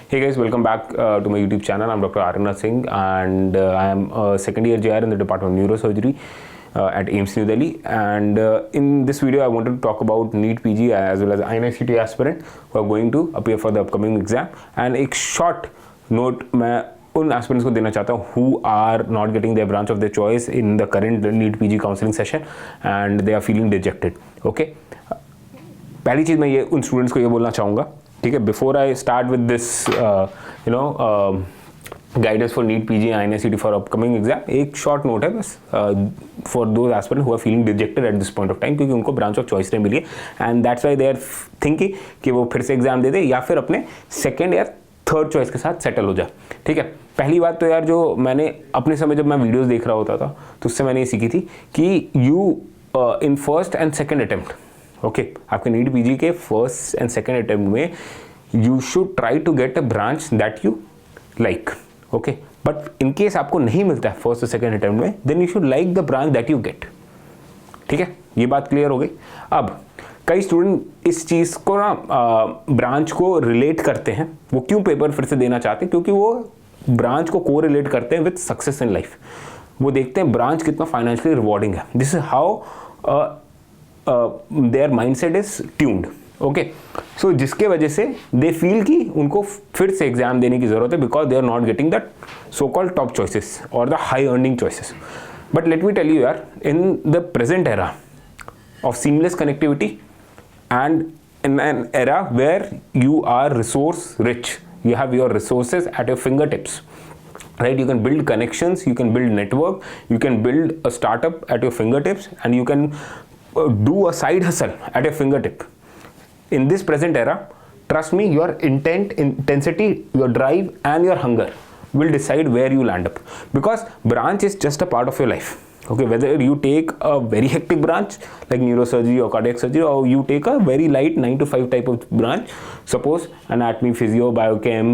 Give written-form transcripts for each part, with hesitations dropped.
Hey guys, welcome back to my YouTube channel. I'm Dr. Arinath Singh and I am a second year JR in the Department of Neurosurgery at AIIMS New Delhi. And in this video, I wanted to talk about NEET PG as well as INICET aspirant who are going to appear for the upcoming exam. And एक short note मैं उन aspirants को देना चाहता हूँ who are not getting their branch of their choice in the current NEET PG counseling session and they are feeling dejected. Okay. पहली चीज़ मैं ये उन स्टूडेंट्स को ये बोलना चाहूँगा, ठीक है, before I start with this guidance for NEET PG INICET for upcoming exam, एक शॉर्ट नोट है बस for those aspirant who are feeling dejected at this point of time, क्योंकि उनको ब्रांच ऑफ चॉइस नहीं मिली है and that's why they are thinking कि वो फिर से एग्जाम दे दे या फिर अपने सेकेंड या थर्ड चॉइस के साथ सेटल हो जाए. ठीक है, पहली बात तो यार जो मैंने अपने समय जब मैं वीडियोज़ देख रहा होता था तो उससे मैंने ये सीखी थी कि you in first and second attempt, okay, आपके नीट पीजी के फर्स्ट एंड सेकेंड अटेम्प्ट में you should try to get a branch that you like, okay, but in case आपको नहीं मिलता है फर्स्ट और सेकेंड अटेम्प्ट में, then you should like the branch that you get. ठीक है, ये बात क्लियर हो गई. अब कई स्टूडेंट इस चीज़ को ना ब्रांच को रिलेट करते हैं. वो क्यों पेपर फिर से देना चाहते हैं? क्योंकि वो ब्रांच को को रिलेट करते हैं विद सक्सेस इन लाइफ. वो देखते हैं ब्रांच कितना फाइनेंशियली रिवॉर्डिंग है. This is how their mindset is tuned. Okay, so जिसके वजह से दे फील कि उनको फिर से एग्जाम देने की जरूरत है because they are not getting that so called top choices और the high earning choices. But let me tell you यार, in the present era of seamless connectivity and in an era where you are resource rich, you have your resources at your fingertips, right? You can build connections, you can build network, you can build a startup at your fingertips, and you can do a side hustle at your fingertip. In this present era, trust me, your intensity, your drive and your hunger will decide where you land up, because branch is just a part of your life. Okay, whether you take a very hectic branch like neurosurgery or cardiac surgery, or you take a very light 9 to 5 type of branch, suppose anatomy, physio, biochem,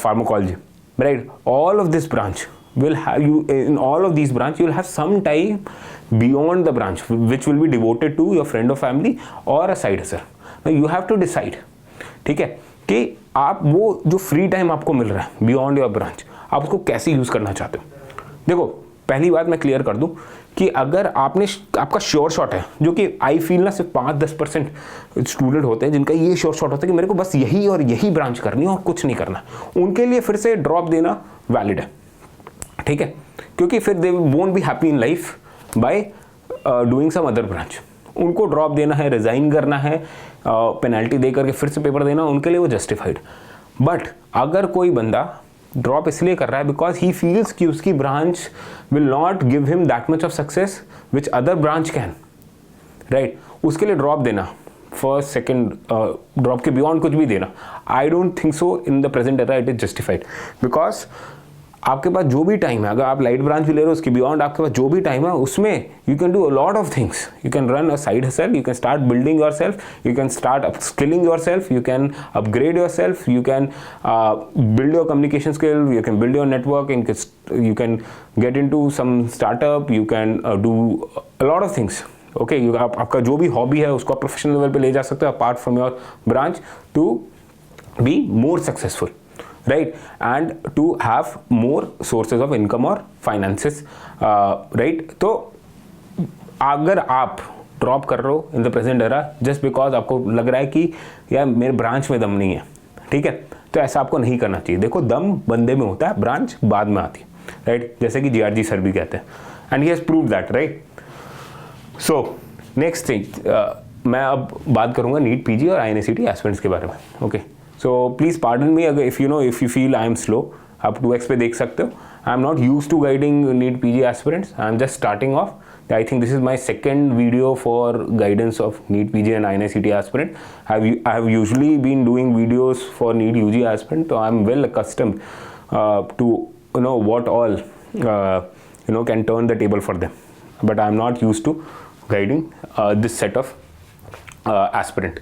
pharmacology, right? All of this branch will have you, in all of these branch you will have some time beyond the branch which will be devoted to your friend or family or a side hustle. Now you have to decide, ठीक है, कि आप वो जो free time आपको मिल रहा है beyond your branch, आप उसको कैसे यूज करना चाहते हो. देखो, पहली बात मैं क्लियर कर दूं कि अगर आपका श्योर शॉट है, जो कि आई फील ना सिर्फ 5-10% स्टूडेंट होते हैं जिनका ये श्योर शॉट होता है कि मेरे को बस यही और यही ब्रांच करनी है और कुछ नहीं करना, उनके लिए फिर से ड्रॉप देना वैलिड है. ठीक है, क्योंकि फिर they won't be happy in life by doing some other branch. उनको ड्रॉप देना है, रिजाइन करना है, पेनल्टी दे करके फिर से पेपर देना, उनके लिए वो जस्टिफाइड. बट अगर कोई बंदा ड्रॉप इसलिए कर रहा है बिकॉज ही फील्स कि उसकी branch will not give him that much of success which other branch can, right, उसके लिए ड्रॉप देना, फर्स्ट सेकेंड ड्रॉप के बियॉन्ड कुछ भी देना, I don't think so in the present era it is justified. Because आपके पास जो भी टाइम है, अगर आप लाइट ब्रांच भी ले रहे हो, उसके बियॉन्ड आपके पास जो भी टाइम है उसमें you can do a lot of things. You can run a side hustle, you can start building your self, you can start upskilling your self, you can upgrade your self, you can build your communication skill, you can build your network, and you can get into some startup, you can do a lot of things. Okay, आपका जो भी hobby है उसको आप professional level पे ले जा सकते हो apart from your branch to be more successful, right, and to have more sources of income or finances, right. तो अगर आप ड्रॉप कर रहे हो इन the present era just because आपको लग रहा है कि यार मेरे ब्रांच में दम नहीं है, ठीक है, तो ऐसा आपको नहीं करना चाहिए. देखो, दम बंदे में होता है, ब्रांच बाद में आती है, राइट, जैसे कि GRG सर भी कहते हैं and he has proved that, right. So next thing, मैं अब बात करूंगा नीट पीजी और INICET एस्पिरेंट्स के बारे में. Okay, so please pardon me अगर if you feel I am slow, आप 2x पे देख सकते हो. I am not use to guiding NEET PG aspirants, I am just starting off. I think this is my second video for guidance of NEET PG and INICET aspirant. I have usually been doing videos for NEET UG aspirant, so I'm well accustomed to what all can turn the table for them. But I'm not used to guiding this set of aspirant.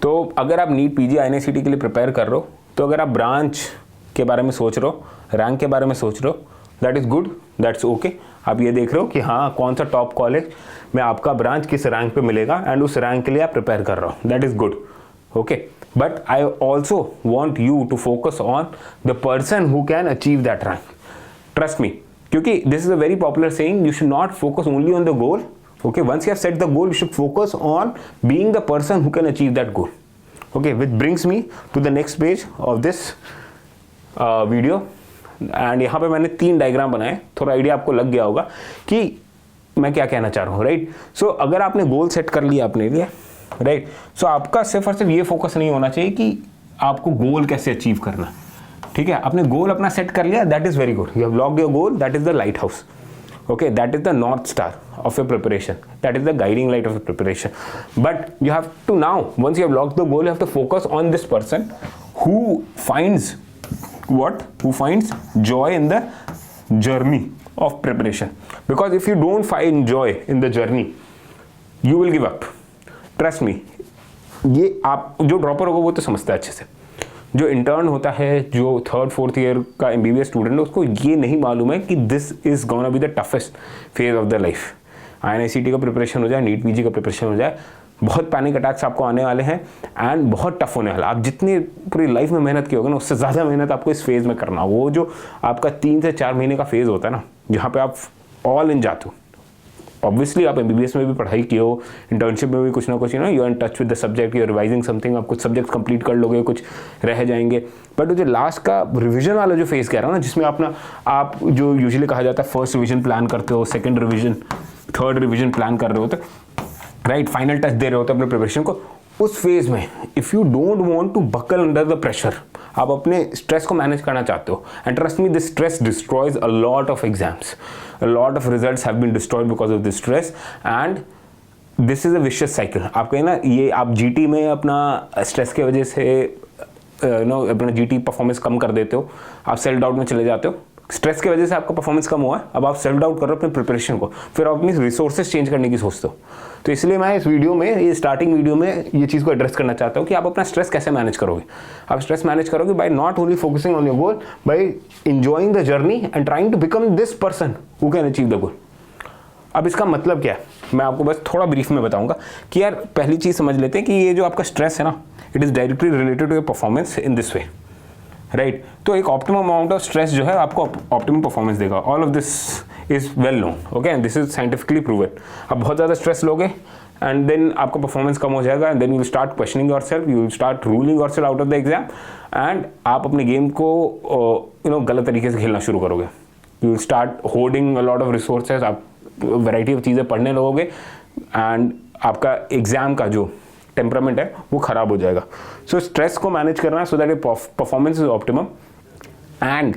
तो अगर आप NEET PG INICET के लिए prepare कर रहे हो, तो अगर आप ब्रांच के बारे में सोच रहे हो, रैंक के बारे में सोच रहे हो, that is good, that's okay. आप ये देख रहे हो कि हाँ कौन सा टॉप कॉलेज में आपका ब्रांच किस रैंक पे मिलेगा एंड उस रैंक के लिए आप प्रिपेयर कर रहे हो, that is good. Okay, but I also want you to focus on the person who can achieve that rank. Trust me, क्योंकि this is a very popular saying, you should not focus only on the goal. Okay, once you have set the goal, you should focus on being the person who can achieve that goal. Okay, which brings me to the next page of this video. And यहाँ पे मैंने 3 diagram बनाए, थोड़ा idea आपको लग गया होगा कि मैं क्या कहना चाह रहा हूँ, राइट. सो अगर आपने गोल सेट कर लिया अपने लिए, राइट, सो आपका सिर्फ और सिर्फ ये फोकस नहीं होना चाहिए कि आपको गोल कैसे अचीव करना है. ठीक है, आपने गोल अपना सेट कर लिया, that is very good. You have locked your goal, that is the light house. Okay, that is the north star of your preparation. That is the guiding light of your preparation. But you have to now, once you have locked the goal, you have to focus on this person who finds what? Who finds joy in the journey of preparation. Because if you don't find joy in the journey, you will give up. Trust me. ये आप जो dropper होगा वो तो समझता है अच्छे से. जो इंटर्न होता है, जो 3rd 4th ईयर का MBBS स्टूडेंट है, उसको ये नहीं मालूम है कि this is gonna be the toughest phase of the life. INICT का प्रिपरेशन हो जाए, नीट PG का प्रिपरेशन हो जाए, बहुत पैनिक अटैक्स आपको आने वाले हैं एंड बहुत टफ होने वाला. आप जितनी पूरी लाइफ में मेहनत की होगी ना, उससे ज़्यादा मेहनत आपको इस फेज़ में करना. वो जो आपका 3 से 4 महीने का फेज़ होता है ना, जहाँ पे आप ऑल इन जाते हो. ऑब्वियसली आप MBBS में भी पढ़ाई की हो, इंटर्नशिप में भी कुछ ना कुछ, you know, you are in touch with the subject, you are revising something, आप कुछ सब्जेक्ट कंप्लीट कर लोगे, कुछ रह जाएंगे. बट जो लास्ट का रिवीजन वाला जो फेज़ कह रहा हूँ ना, जिसमें आप जो यूजुअली कहा जाता है फर्स्ट रिवीजन प्लान करते हो, second revision, third revision plan कर रहे हो, तो राइट फाइनल टच दे रहे होते अपने प्रिपरेशन को, उस फेज में if you don't want to buckle under the pressure, आप अपने स्ट्रेस को मैनेज करना चाहते हो, and trust me, this stress destroys a lot of exams, a lot of results have been destroyed because of this stress, and this is a vicious cycle. आप कहें ना, ये आप GT में अपना स्ट्रेस की वजह से अपना GT परफॉर्मेंस कम कर देते हो, आप सेल्फ डाउट में चले जाते हो. स्ट्रेस की वजह से आपका परफॉर्मेंस कम हुआ है, अब आप सेल्फ डाउट कर रहे हो अपने प्रिपरेशन को, फिर आप अपनी रिसोर्सेज चेंज करने की सोचते हो. तो इसलिए मैं इस वीडियो में, ये स्टार्टिंग वीडियो में ये चीज़ को एड्रेस करना चाहता हूँ कि आप अपना स्ट्रेस कैसे मैनेज करोगे. आप स्ट्रेस मैनेज करोगे by not only focusing on your goal, by enjoying the journey and trying to become this person who can achieve the goal. अब इसका मतलब क्या है, मैं आपको बस थोड़ा ब्रीफ में बताऊंगा कि यार पहली चीज़ समझ लेते हैं कि ये जो आपका स्ट्रेस है ना, it is directly related to your performance in this way, right. तो एक ऑप्टिमम अमाउंट ऑफ स्ट्रेस जो है आपको ऑप्टिमम परफॉर्मेंस देगा. All of this is well known, okay, and this is scientifically proven. आप बहुत ज़्यादा स्ट्रेस लोगे एंड देन आपका परफॉर्मेंस कम हो जाएगा, and then you will start questioning yourself, you will start ruling yourself out of the exam, and आप अपने गेम को गलत तरीके से खेलना शुरू करोगे. You will start hoarding a lot of resources, आप वैरायटी ऑफ चीज़ें पढ़ने लगोगे, एंड आपका एग्जाम का जो टेम्परामेंट है वो खराब हो जाएगा. सो स्ट्रेस को मैनेज करना है so that performance is optimum, and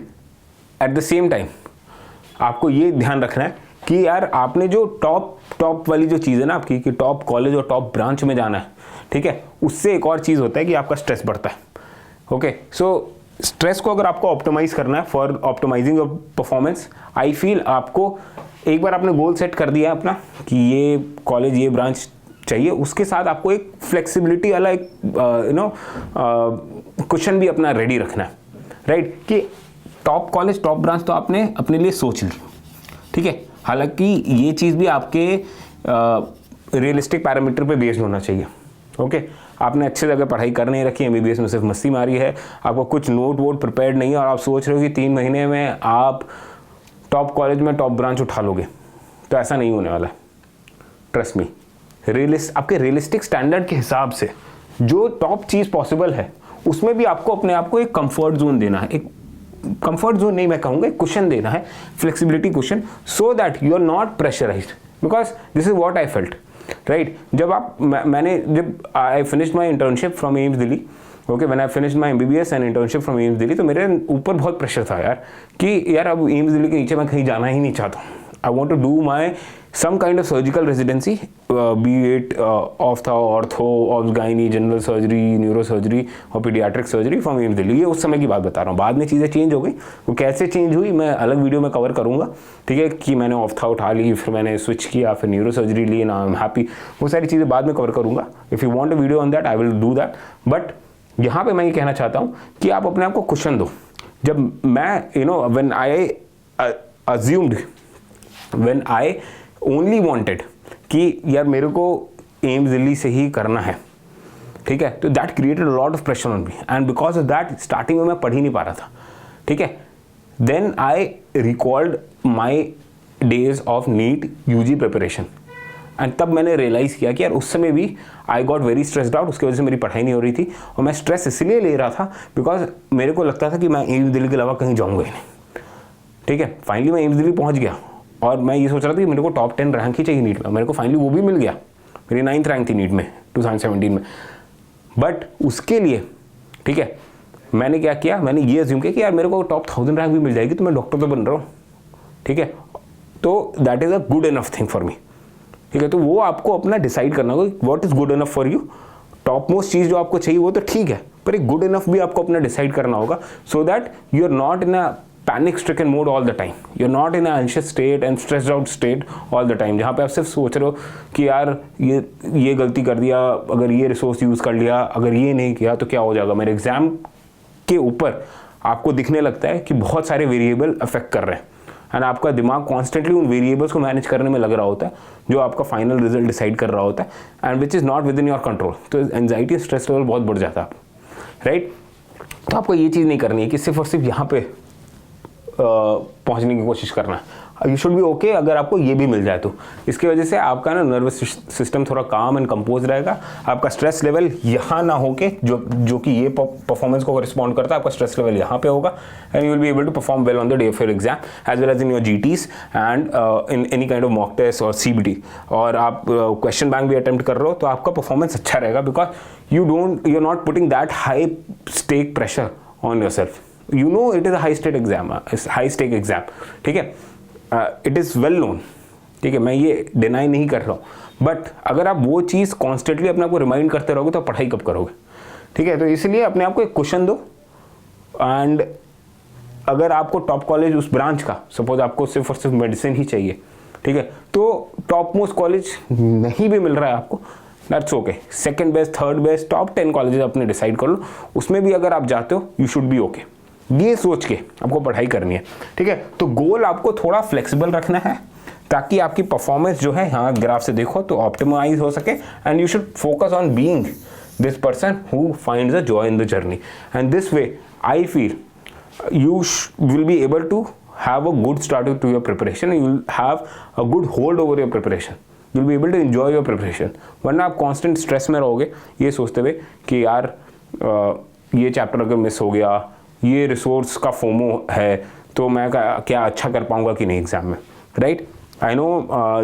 at the same time आपको ये ध्यान रखना है कि यार आपने जो टॉप वाली जो चीज़ है ना आपकी, कि टॉप कॉलेज और टॉप ब्रांच में जाना है, ठीक है, उससे एक और चीज़ होता है कि आपका स्ट्रेस बढ़ता है. ओके, सो स्ट्रेस को अगर आपको ऑप्टिमाइज करना है for optimising your performance, I feel आपको एक बार आपने गोल सेट कर दिया अपना कि ये कॉलेज ये ब्रांच चाहिए, उसके साथ आपको एक फ्लेक्सिबिलिटी वाला एक क्वेश्चन भी अपना रेडी रखना है, राइट. कि टॉप कॉलेज टॉप ब्रांच तो आपने अपने लिए सोच ली, ठीक है, हालांकि ये चीज़ भी आपके रियलिस्टिक पैरामीटर पे बेस्ड होना चाहिए. ओके, आपने अच्छी जगह पढ़ाई कर नहीं रखी, MBBS में सिर्फ मस्ती मारी है, आपको कुछ नोट वोट प्रिपेयर्ड नहीं है, और आप सोच रहे हो कि 3 महीने में आप टॉप कॉलेज में टॉप ब्रांच उठा लोगे, तो ऐसा नहीं होने वाला. ट्रस्ट मी, आपके रियलिस्टिक स्टैंडर्ड के हिसाब से जो टॉप चीज़ पॉसिबल है, उसमें भी आपको अपने आप को एक कंफर्ट जोन देना है. एक कंफर्ट जोन नहीं मैं कहूँगा, एक क्वेश्चन देना है, flexibility question, so that you are not pressurised, because this is what I felt, right. जब I finished my internship from AIIMS Delhi, okay, when I finished my MBBS and internship from AIIMS Delhi, तो मेरे ऊपर बहुत pressure था यार कि यार अब एम्स दिल्ली के नीचे मैं कहीं जाना ही नहीं चाहता हूँ. I want to do my some kind of surgical residency, be it ophtho, ortho, obs, gynae, general surgery, neurosurgery और pediatric surgery from AIIMS Delhi. ये उस समय की बात बता रहा हूँ. बाद में चीज़ें चेंज हो गई, वो कैसे चेंज हुई मैं अलग वीडियो में कवर करूँगा, ठीक है, कि मैंने ऑप्था उठा ली, फिर मैंने स्विच किया, फिर न्यूरो सर्जरी ली, ना आई एम हैप्पी, वो सारी चीज़ें बाद में कवर करूँगा. If you want a video on that I will do that. But यहाँ पर मैं ये कहना चाहता हूँ कि आप अपने आप को क्वेश्चन दो. जब मैं when I assumed, when I only wanted कि यार मेरे को एम्स दिल्ली से ही करना है, ठीक है, तो that created lot of pressure on me and because of that starting में मैं पढ़ ही नहीं पा रहा था, ठीक है। Then I recalled my days of NEET UG preparation and तब मैंने रियलाइज़ किया कि यार उस समय भी I got very stressed out, उसकी वजह से मेरी पढ़ाई नहीं हो रही थी और मैं स्ट्रेस इसलिए ले रहा था बिकॉज मेरे को लगता था कि मैं एम्स दिल्ली के अलावा कहीं जाऊँगा ही नहीं, ठीक है। फाइनली मैं एम्स दिल्ली पहुँच गया और मैं ये सोच रहा था कि मेरे को टॉप 10 रैंक ही चाहिए नीट में, मेरे को फाइनली वो भी मिल गया, मेरी 9th रैंक थी नीट में 2017 में। बट उसके लिए, ठीक है, मैंने क्या किया, मैंने ये अज्यूम किया कि यार मेरे को टॉप 1000 रैंक भी मिल जाएगी तो मैं डॉक्टर तो बन रहा हूँ, ठीक है, तो that is a good enough thing for me, ठीक है। तो वो आपको अपना डिसाइड करना होगा what is good enough for you. Top most चीज़ जो आपको चाहिए वो तो ठीक है, पर एक गुड इनफ भी आपको अपना डिसाइड करना होगा so that you are not in a panic stricken mode all the time, you are not in a anxious state and stressed out state all the time, जहाँ पे आप सिर्फ सोच रहे हो कि यार ये गलती कर दिया, अगर ये रिसोर्स यूज़ कर लिया, अगर ये नहीं किया तो क्या हो जाएगा। मेरे एग्जाम के ऊपर आपको दिखने लगता है कि बहुत सारे वेरिएबल अफेक्ट कर रहे हैं एंड आपका दिमाग कॉन्स्टेंटली उन वेरिएबल्स को मैनेज करने में लग रहा होता है जो आपका फाइनल रिजल्ट डिसाइड कर रहा होता है and which is not with in your control. तो एंजाइटी स्ट्रेस लेवल बहुत बढ़ जाता है, राइट। तो आपको ये चीज़ नहीं करनी है कि सिर्फ और सिर्फ यहाँ पे पहुंचने की कोशिश करना है। यू शुड बी ओके अगर आपको ये भी मिल जाए तो इसकी वजह से आपका ना नर्वस सिस्टम थोड़ा काम एंड कंपोज रहेगा, आपका स्ट्रेस लेवल यहाँ ना होके जो कि ये परफॉर्मेंस को रिस्पॉन्ड करता है, आपका स्ट्रेस लेवल यहाँ पे होगा and you will be able to perform well on the day of your exam as well as in your GTs and in any kind of mock test और CBT. और आप question bank भी attempt कर रहे हो तो आपका performance अच्छा रहेगा because you are not putting that high stake pressure on yourself. You know it is a high stake exam, ठीक है, it is well known, ठीक है, मैं ये डिनाई नहीं कर रहा हूँ। बट अगर आप वो चीज़ कॉन्स्टेंटली अपने आप को रिमाइंड करते रहोगे तो आप पढ़ाई कब करोगे, ठीक है। तो इसलिए अपने आप को एक क्वेश्चन दो एंड अगर आपको टॉप कॉलेज उस ब्रांच का, सपोज आपको सिर्फ और सिर्फ मेडिसिन ही चाहिए, ठीक है, तो टॉप मोस्ट कॉलेज नहीं भी मिल रहा है आपको, that's okay, second best, third best, top 10 colleges अपने डिसाइड कर लो, उसमें भी अगर आप जाते हो यू शुड बी ओके, ये सोच के आपको पढ़ाई करनी है, ठीक है। तो गोल आपको थोड़ा फ्लेक्सिबल रखना है ताकि आपकी परफॉर्मेंस जो है यहाँ ग्राफ से देखो तो ऑप्टिमाइज हो सके and you should focus on being this person who finds a joy in the journey and this way I feel you will be able to have a good start to your preparation. You will have a good hold over your preparation. You will be able to enjoy your preparation. वरना आप constant stress में रहोगे ये सोचते हुए कि यार ये चैप्टर अगर मिस हो गया, ये रिसोर्स का फोमो है तो मैं क्या अच्छा कर पाऊंगा कि नहीं एग्जाम में, right? I know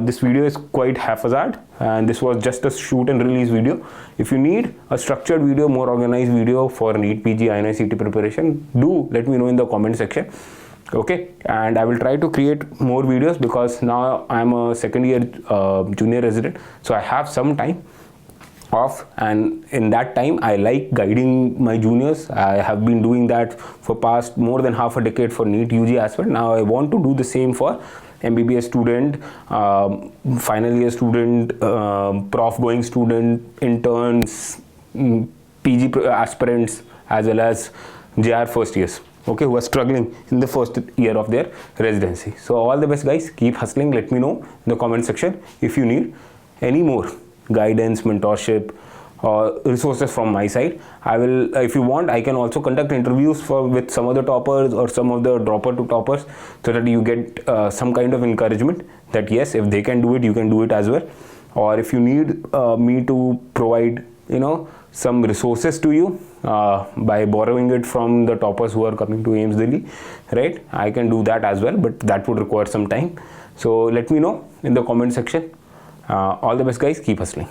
this video is quite haphazard and this was just a shoot and release video. If you need a structured video, more organized video for NEET PG INI-CET preparation, do let me know in the comment section. Okay, and I will try to create more videos because now I am a second year junior resident, so I have some time off, and in that time I like guiding my juniors. I have been doing that for past more than half a decade for NEET UG as well. Now I want to do the same for MBBS student, final year student, prof going student, interns, PG aspirants, as well as JR first years, okay, who are struggling in the first year of their residency. So all the best guys, keep hustling. Let me know in the comment section if you need any more guidance, mentorship, or resources from my side. I will, if you want, I can also conduct interviews with some of the toppers or some of the dropper to toppers, so that you get some kind of encouragement that yes, if they can do it, you can do it as well. Or if you need me to provide, you know, some resources to you by borrowing it from the toppers who are coming to AIIMS Delhi, right? I can do that as well, but that would require some time. So let me know in the comment section. All the best guys, keep hustling.